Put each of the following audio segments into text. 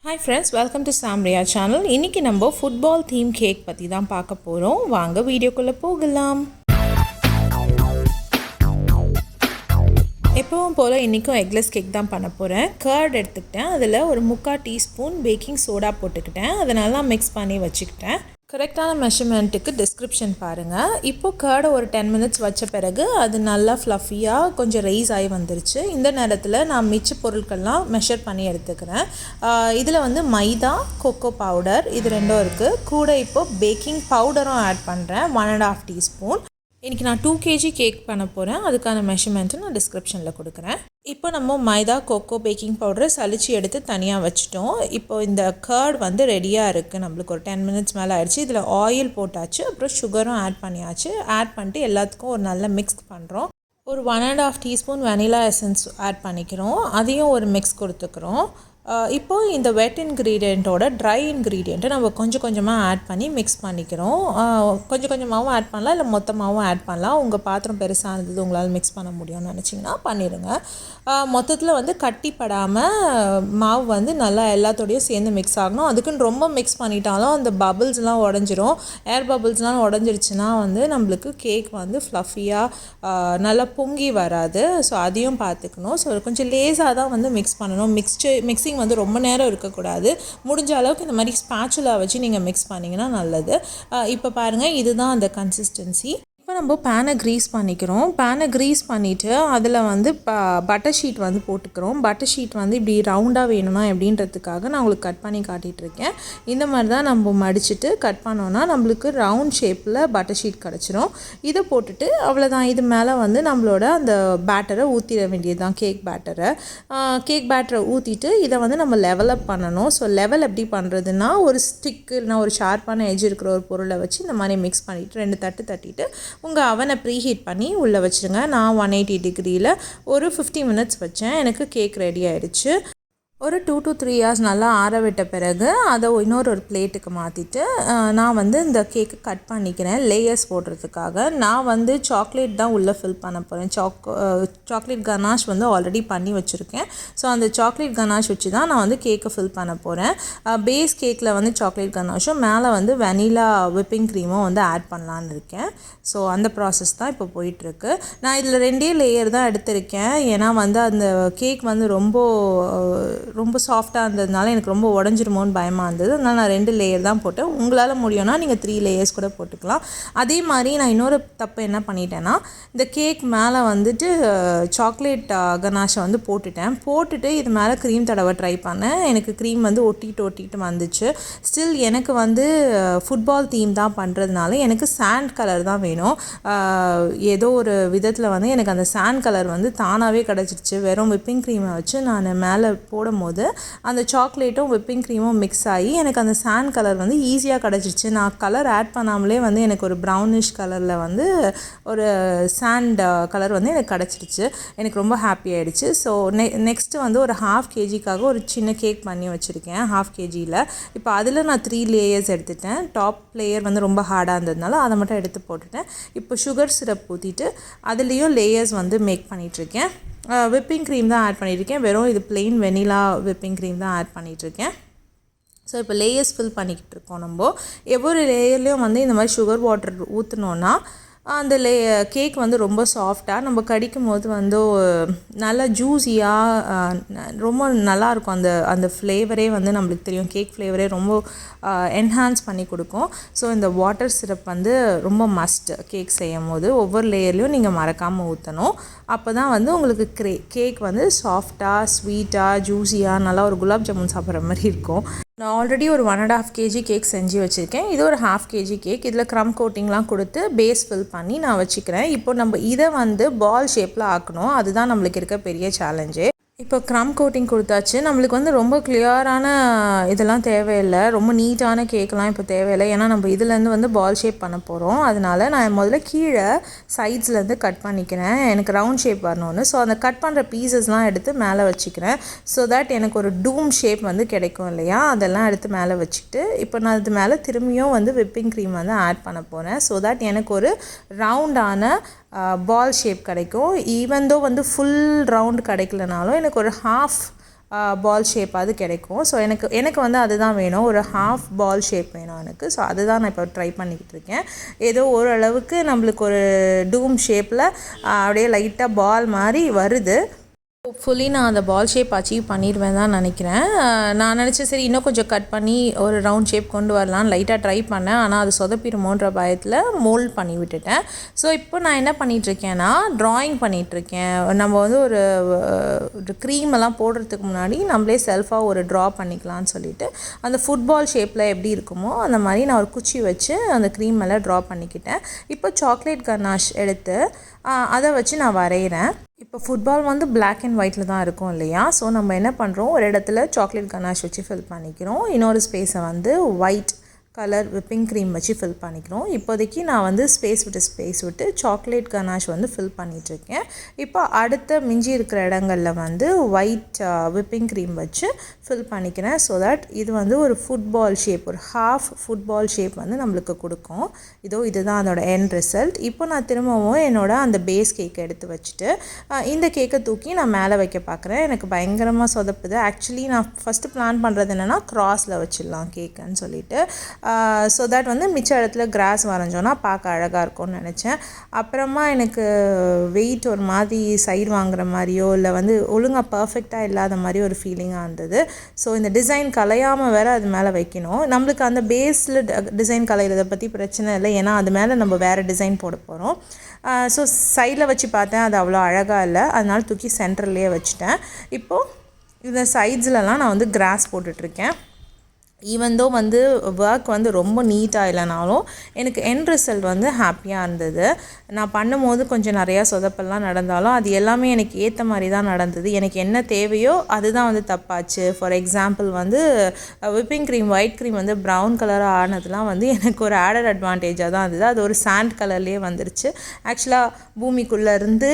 Hi friends, welcome to Samriya channel. இன்னைக்கு நம்ம football theme cake பற்றி தான் பார்க்க போகிறோம். வாங்க வீடியோக்குள்ளே போகலாம். எப்பவும் போல் இன்றைக்கும் எக்லெஸ் கேக் தான் பண்ண போகிறேன். கர்ட் எடுத்துக்கிட்டேன், அதில் ஒரு 3/4 டீஸ்பூன் பேக்கிங் சோடா போட்டுக்கிட்டேன், அதனால மிக்ஸ் பண்ணி வச்சுக்கிட்டேன். கரெக்டான மெஷர்மெண்ட்டுக்கு டிஸ்கிரிப்ஷன் பாருங்கள். இப்போது கர்டை ஒரு 10 மினிட்ஸ் வச்ச பிறகு அது நல்லா ஃப்ளஃபியாக கொஞ்சம் ரைஸ் ஆகி வந்துருச்சு. இந்த நேரத்தில் நான் மிச்ச பொருட்கள்லாம் மெஷர் பண்ணி எடுத்துக்கிறேன். இதில் வந்து மைதா, கொக்கோ பவுடர் இது ரெண்டும் இருக்குது. கூட இப்போது பேக்கிங் பவுடரும் ஆட் பண்ணுறேன், 1.5 டீஸ்பூன். இன்றைக்கி நான் 2 kg கேக் பண்ண போகிறேன். அதுக்கான மெஷர்மெண்ட்டு நான் டிஸ்கிரிப்ஷனில் கொடுக்குறேன். இப்போ நம்ம மைதா, கொக்கோ, பேக்கிங் பவுடரை சளிச்சு எடுத்து தனியாக வச்சுட்டோம். இப்போ இந்த கர்ட் வந்து ரெடியாக இருக்குது. நம்மளுக்கு ஒரு 10 மினிட்ஸ் மேலே ஆயிடுச்சு. இதில் ஆயில் போட்டாச்சு, அப்புறம் சுகரும் ஆட் பண்ணியாச்சு. ஆட் பண்ணிட்டு எல்லாத்துக்கும் ஒரு நல்ல மிக்ஸ் பண்ணுறோம். ஒரு 1.5 டீஸ்பூன் வெனிலா எசன்ஸ் ஆட் பண்ணிக்கிறோம், அதையும் ஒரு மிக்ஸ் கொடுத்துக்கிறோம். இப்போது இந்த வெட் இன்க்ரீடியண்ட்டோட ட்ரை இன்க்ரீடியண்ட்டை நம்ம கொஞ்சம் கொஞ்சமாக ஆட் பண்ணி மிக்ஸ் பண்ணிக்கிறோம். கொஞ்சம் கொஞ்சமாகவும் ஆட் பண்ணலாம், இல்லை மொத்தமாகவும் ஆட் பண்ணலாம். உங்கள் பாத்திரம் பெருசாக இருந்தது உங்களால் மிக்ஸ் பண்ண முடியும்னு நினச்சிங்கன்னா பண்ணிடுங்க. மொத்தத்தில் வந்து கட்டிப்படாமல் மாவு வந்து நல்லா எல்லாத்தோடையும் சேர்ந்து மிக்ஸ் ஆகணும். அதுக்குன்னு ரொம்ப மிக்ஸ் பண்ணிட்டாலும் அந்த பபிள்ஸ்லாம் உடஞ்சிரும். ஏர் பபிள்ஸ்லாம் உடஞ்சிருச்சுன்னா வந்து நம்மளுக்கு கேக் வந்து ஃப்ளஃபியாக நல்லா பொங்கி வராது. ஸோ அதையும் பார்த்துக்கணும். ஸோ கொஞ்சம் லேஸாக தான் வந்து மிக்ஸ் பண்ணணும். மிக்சிங் வந்து ரொம்ப நேரம் இருக்கக்கூடாது. முடிஞ்ச அளவுக்கு இந்த மாதிரி ஸ்பேச்சுலா வச்சு நீங்கள் மிக்ஸ் பண்ணிங்கன்னா நல்லது. இப்போ பாருங்கள், இதுதான் அந்த கன்சிஸ்டன்சி. இப்போ நம்ம பேனை க்ரீஸ் பண்ணிக்கிறோம். பேனை க்ரீஸ் பண்ணிவிட்டு அதில் வந்து பட்டர் ஷீட் வந்து போட்டுக்கிறோம். பட்டர் ஷீட் வந்து இப்படி ரவுண்டாக வேணுமா எப்படின்றதுக்காக நான் உங்களுக்கு கட் பண்ணி காட்டிகிட்ருக்கேன். இந்த மாதிரி தான் நம்ம மடிச்சுட்டு கட் பண்ணோன்னா நம்மளுக்கு ரவுண்ட் ஷேப்பில் பட்டர் ஷீட் கிடச்சிரும். இதை போட்டுட்டு அவ்வளோதான். இது மேலே வந்து நம்மளோட அந்த பேட்டரை ஊற்றிட வேண்டியது தான், கேக் பேட்டரை ஊற்றிட்டு இதை வந்து நம்ம லெவலப் பண்ணணும். ஸோ லெவல் எப்படி பண்ணுறதுன்னா, ஒரு ஸ்டிக்கு இல்லைனா ஒரு ஷார்ப்பான எட்ஜ் இருக்கிற ஒரு பொருளை வச்சு இந்த மாதிரி மிக்ஸ் பண்ணிவிட்டு 2 தட்டு தட்டிட்டு உங்கள் அவனை ப்ரீஹீட் பண்ணி உள்ளே வச்சுருங்க. நான் 180 டிகிரியில் ஒரு 50 மினிட்ஸ் வச்சேன். எனக்கு கேக் ரெடி ஆகிடுச்சு. ஒரு 2 to 3 hours நல்லா ஆற விட்ட பிறகு அதை ஒரு பிளேட்டுக்கு மாற்றிட்டு நான் வந்து இந்த கேக்கு கட் பண்ணிக்கிறேன் லேயர்ஸ் போடுறதுக்காக. நான் வந்து சாக்லேட் தான் உள்ளே ஃபில் பண்ண போகிறேன். சாக்லேட் கனாஷ் வந்து ஆல்ரெடி பண்ணி வச்சுருக்கேன். ஸோ அந்த சாக்லேட் கனாஷ் வச்சு தான் நான் வந்து கேக்கை ஃபில் பண்ண போகிறேன். பேஸ் கேக்கில் வந்து சாக்லேட் கனாஷும் மேலே வந்து வெனிலா விப்பிங் க்ரீமும் வந்து ஆட் பண்ணலான்னு இருக்கேன். ஸோ அந்த ப்ராசஸ் தான் இப்போ போயிட்டுருக்கு. நான் இதில் 2 லேயர் தான் எடுத்திருக்கேன். ஏன்னா வந்து அந்த கேக் வந்து ரொம்ப சாஃப்டாக இருந்ததுனால எனக்கு ரொம்ப உடஞ்சிருமோன்னு பயமாக இருந்தது. அதனால் நான் 2 லேயர் தான் போட்டேன். உங்களால் முடியும்னா நீங்கள் 3 லேயர்ஸ் கூட போட்டுக்கலாம். அதே மாதிரி நான் இன்னொரு தப்பு என்ன பண்ணிட்டேன்னா, இந்த கேக் மேலே வந்துட்டு சாக்லேட் கனாஷை வந்து போட்டுட்டு இது மேலே க்ரீம் தடவை ட்ரை பண்ணேன். எனக்கு க்ரீம் வந்து ஒட்டிட்டு வந்துச்சு. ஸ்டில் எனக்கு வந்து ஃபுட்பால் தீம் தான் பண்ணுறதுனால எனக்கு சாண்ட் கலர் தான் வேணும். ஏதோ ஒரு விதத்தில் வந்து எனக்கு அந்த சாண்ட் கலர் வந்து தானாகவே கிடச்சிருச்சு. வெறும் விப்பிங் க்ரீமை வச்சு நான் மேலே போடும்போது அந்த சாக்லேட்டும் விப்பிங் க்ரீமும் மிக்ஸ் ஆகி எனக்கு அந்த சாண்ட் கலர் வந்து ஈஸியாக கிடச்சிருச்சு. நான் கலர் ஆட் பண்ணாமலே வந்து எனக்கு ஒரு ப்ரௌனிஷ் கலரில் வந்து ஒரு சாண்ட் கலர் வந்து எனக்கு கிடச்சிருச்சு. எனக்கு ரொம்ப ஹாப்பி ஆகிடுச்சு. ஸோ நெக்ஸ்ட்டு வந்து ஒரு 1/2 kgக்காக ஒரு சின்ன கேக் பண்ணி வச்சுருக்கேன். 1/2 kgயில் இப்போ அதில் நான் 3 லேயர்ஸ் எடுத்துட்டேன். டாப் லேயர் வந்து ரொம்ப ஹார்டாக இருந்ததுனால அதை மட்டும் எடுத்து போட்டுட்டேன். இப்போ சுகர் சிரப் ஊற்றிட்டு அதுலேயும் லேயர்ஸ் வந்து மேக் பண்ணிகிட்ருக்கேன். விப்பிங் க்ரீம் தான் ஆட் பண்ணியிருக்கேன். வெறும் இது பிளெயின் வெனிலா விப்பிங் க்ரீம் தான் ஆட் பண்ணிகிட்ருக்கேன். ஸோ இப்போ லேயர்ஸ் ஃபில் பண்ணிக்கிட்டு இருக்கோம். நம்ம ஒவ்வொரு லேயர்லேயும் வந்து இந்த மாதிரி சுகர் வாட்டர் ஊற்றினோன்னா அந்த கேக் வந்து ரொம்ப சாஃப்டாக நம்ம கடிக்கும் போது வந்து நல்லா ஜூஸியாக ரொம்ப நல்லாயிருக்கும். அந்த ஃப்ளேவரே வந்து நம்மளுக்கு தெரியும். கேக் ஃப்ளேவரே ரொம்ப என்ஹான்ஸ் பண்ணி கொடுக்கும். ஸோ இந்த வாட்டர் சிரப் வந்து ரொம்ப மஸ்ட். கேக் செய்யும் போது ஒவ்வொரு லேயர்லையும் நீங்கள் மறக்காமல் ஊற்றணும். அப்போ தான் வந்து உங்களுக்கு கேக் வந்து சாஃப்டாக, ஸ்வீட்டாக, ஜூஸியாக நல்லா ஒரு குலாப் ஜாமுன் சாப்பிட்ற மாதிரி இருக்கும். நான் ஆல்ரெடி ஒரு 1.5 kg கேக் செஞ்சு வச்சுருக்கேன். இது ஒரு 1/2 kg கேக். இதில் க்ரம் கோட்டிங்லாம் கொடுத்து பேஸ் ஃபில் பண்ணி நான் வச்சுக்கிறேன். இப்போ நம்ம இதை வந்து பால் ஷேப்பில் ஆக்கணும். அதுதான் நம்மளுக்கு இருக்க பெரிய சேலஞ்சே. இப்போ க்ரம் கோட்டிங் கொடுத்தாச்சு. நம்மளுக்கு வந்து ரொம்ப கிளியரான இதெல்லாம் தேவையில்லை. ரொம்ப நீட்டான கேக்கெலாம் இப்போ தேவையில்லை. ஏன்னா நம்ம இதுலேருந்து வந்து பால் ஷேப் பண்ண போகிறோம். அதனால் நான் முதல்ல கீழே சைட்ஸ்லேருந்து கட் பண்ணிக்கிறேன், எனக்கு ரவுண்ட் ஷேப் வரணும்னு. ஸோ அந்த கட் பண்ணுற பீசஸ்லாம் எடுத்து மேலே வச்சுக்கிறேன். ஸோ தட் எனக்கு ஒரு டூம் ஷேப் வந்து கிடைக்கும் இல்லையா, அதெல்லாம் எடுத்து மேலே வச்சுக்கிட்டு இப்போ நான் இது மேலே திரும்பியும் வந்து விப்பிங் க்ரீம் வந்து ஆட் பண்ண போகிறேன். ஸோ தட் எனக்கு ஒரு ரவுண்டான பால் ஷேப் கிடைக்கும். ஈவன் தோ வந்து ஃபுல் ரவுண்ட் கிடைக்கலனாலும் எனக்கு ஒரு ஹாஃப் பால் ஷேப் அது கிடைக்கும். ஸோ எனக்கு வந்து அதுதான் வேணும், ஒரு ஹாஃப் பால் ஷேப் வேணும் எனக்கு. ஸோ அதுதான் நான் இப்போ ட்ரை பண்ணிக்கிட்டு இருக்கேன். ஏதோ ஓரளவுக்கு நம்மளுக்கு ஒரு டூம் ஷேப்பில் அப்படியே லைட்டாக பால் மாதிரி வருது. ஹோப்ஃபுல்லி நான் அந்த பால் ஷேப் அச்சீவ் பண்ணிடுவேன் தான் நினைக்கிறேன். நான் நினச்சேன் சரி இன்னும் கொஞ்சம் கட் பண்ணி ஒரு ரவுண்ட் ஷேப் கொண்டு வரலான்னு லைட்டாக ட்ரை பண்ணேன். ஆனால் அது சொதப்பிடுமோன்ற பயத்தில் மோல்ட் பண்ணி விட்டுட்டேன். ஸோ இப்போ நான் என்ன பண்ணிகிட்ருக்கேன்னா ட்ராயிங் பண்ணிகிட்ருக்கேன். நம்ம வந்து ஒரு க்ரீம் எல்லாம் போடுறதுக்கு முன்னாடி நம்மளே செல்ஃபாக ஒரு ட்ரா பண்ணிக்கலான்னு சொல்லிவிட்டு அந்த ஃபுட்பால் ஷேப்பில் எப்படி இருக்குமோ அந்த மாதிரி நான் ஒரு குச்சி வச்சு அந்த க்ரீம் மேலே ட்ரா பண்ணிக்கிட்டேன். இப்போ சாக்லேட் கனாஷ் எடுத்து அதை வச்சு நான் வரைகிறேன். இப்போ ஃபுட்பால் வந்து பிளாக் அண்ட் ஒயிட்டில் தான் இருக்கும் இல்லையா? ஸோ நம்ம என்ன பண்ணுறோம், ஒரு இடத்துல சாக்லேட் கனாஷ் வச்சு ஃபில் பண்ணிக்கிறோம், இன்னொரு ஸ்பேஸை வந்து ஒயிட் கலர் விப்பிங் க்ரீம் வச்சு ஃபில் பண்ணிக்கிறோம். இப்போதைக்கு நான் வந்து ஸ்பேஸ் விட்டு சாக்லேட் கனாஷ் வந்து ஃபில் பண்ணிகிட்ருக்கேன். இப்போ அடுத்த மிஞ்சி இருக்கிற இடங்களில் வந்து ஒயிட் விப்பிங் க்ரீம் வச்சு ஃபில் பண்ணிக்கிறேன். ஸோ தட் இது வந்து ஒரு ஃபுட்பால் ஷேப், ஒரு ஹாஃப் ஃபுட்பால் ஷேப் வந்து நம்மளுக்கு கொடுக்கும். இதுதான் அதோட எண்ட் ரிசல்ட். இப்போ நான் திரும்பவும் என்னோட அந்த பேஸ் கேக்கை எடுத்து வச்சுட்டு இந்த கேக்கை தூக்கி நான் மேலே வைக்க பார்க்குறேன். எனக்கு பயங்கரமாக சொதப்புது. ஆக்சுவலி நான் ஃபஸ்ட்டு பிளான் பண்ணுறது என்னென்னா க்ராஸில் வச்சிடலாம் கேக்குன்னு சொல்லிட்டு. ஸோ தட் வந்து மிச்ச இடத்துல கிராஸ் வரைஞ்சோன்னா பார்க்க அழகாக இருக்கும்னு நினச்சேன். அப்புறமா எனக்கு வெயிட் ஒரு மாதிரி சைடு வாங்குற மாதிரியோ இல்லை வந்து ஒழுங்காக பர்ஃபெக்டாக இல்லாத மாதிரி ஒரு ஃபீலிங்காக இருந்தது. ஸோ இந்த டிசைன் கலையாமல் வேறு அது மேலே வைக்கணும். நம்மளுக்கு அந்த பேஸில் டிசைன் கலையிறதை பற்றி பிரச்சனை இல்லை, ஏன்னா அது மேலே நம்ம வேறு டிசைன் போட போகிறோம். ஸோ சைடில் வச்சு பார்த்தேன், அது அவ்வளோ அழகாக இல்லை, அதனால தூக்கி சென்டர்லேயே வச்சுட்டேன். இப்போது இந்த சைட்ஸ்லலாம் நான் வந்து கிராஸ் போட்டுட்ருக்கேன். ஈவன் வந்து ஒர்க் வந்து ரொம்ப நீட்டாக இல்லைனாலும் எனக்கு எண்ட் ரிசல்ட் வந்து ஹாப்பியாக இருந்தது. நான் பண்ணும்போது கொஞ்சம் நிறையா சொதப்பெல்லாம் நடந்தாலும் அது எல்லாமே எனக்கு ஏற்ற மாதிரி தான் நடந்தது. எனக்கு என்ன தேவையோ அதுதான் வந்து தப்பாச்சு. ஃபார் எக்ஸாம்பிள் வந்து விப்பிங் க்ரீம் ஒயிட் க்ரீம் வந்து ப்ரௌன் கலராக ஆனதுலாம் வந்து எனக்கு ஒரு ஆடட் அட்வான்டேஜாக தான் இருந்தது. அது ஒரு சாண்ட் கலர்லேயே வந்துருச்சு. ஆக்சுவலாக பூமிக்குள்ளேருந்து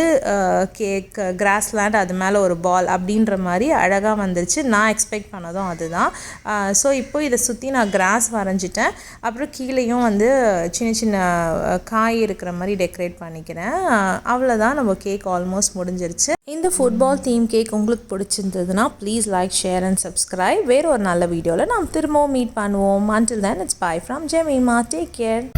கேக் கிராஸ்லேண்ட் அது மேலே ஒரு பால் அப்படின்ற மாதிரி அழகாக வந்துருச்சு. நான் எக்ஸ்பெக்ட் பண்ணதும் அதுதான். ஸோ இப்போ இதை சுற்றி நான் கிராஸ் வரைஞ்சிட்டேன். அப்புறம் கீழேயும் வந்து சின்ன சின்ன காய் இருக்கிற மாதிரி டெக்கரேட் பண்ணிக்கிறேன். அவ்வளோதான், நம்ம கேக் ஆல்மோஸ்ட் முடிஞ்சிருச்சு. இந்த ஃபுட்பால் தீம் கேக் உங்களுக்கு பிடிச்சிருந்ததுன்னா please like, share and subscribe. வேறு ஒரு நல்ல வீடியோவில் நாம் திரும்பவும் மீட் பண்ணுவோம். Until then, it's bye from Jemima. Take care.